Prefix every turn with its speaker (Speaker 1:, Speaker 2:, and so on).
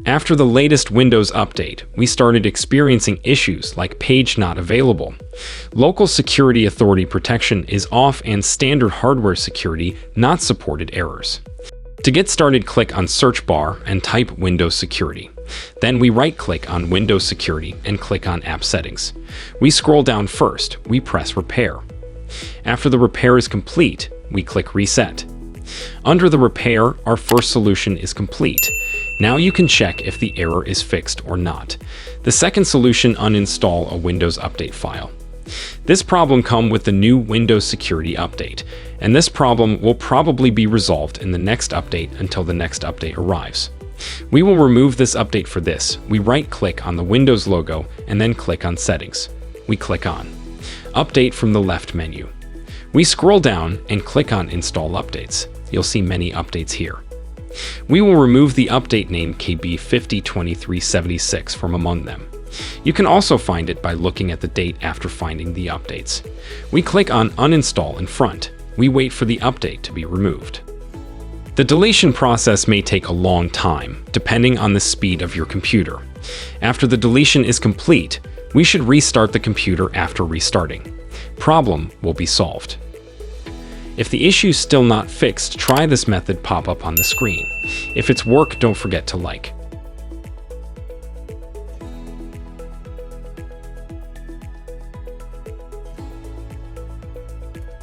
Speaker 1: After the latest Windows update, we started experiencing issues like page not available. Local security authority protection is off and standard hardware security not supported errors. To get started, click on Search bar and type Windows Security. Then we right-click on Windows Security and click on App Settings. We scroll down first, we press Repair. After the repair is complete, we click Reset. Under the repair, our first solution is complete. Now you can check if the error is fixed or not. The second solution, uninstall a Windows Update file. This problem comes with the new Windows Security Update, and this problem will probably be resolved in the next update until the next update arrives. We will remove this update. For this, we right-click on the Windows logo and then click on Settings. We click on Update from the left menu. We scroll down and click on Install Updates. You'll see many updates here. We will remove the update name KB502376 from among them. You can also find it by looking at the date after finding the updates. We click on Uninstall in front. We wait for the update to be removed. The deletion process may take a long time, depending on the speed of your computer. After the deletion is complete, we should restart the computer after restarting. Problem will be solved. If the issue is still not fixed, try this method pop up on the screen. If it's work, don't forget to like.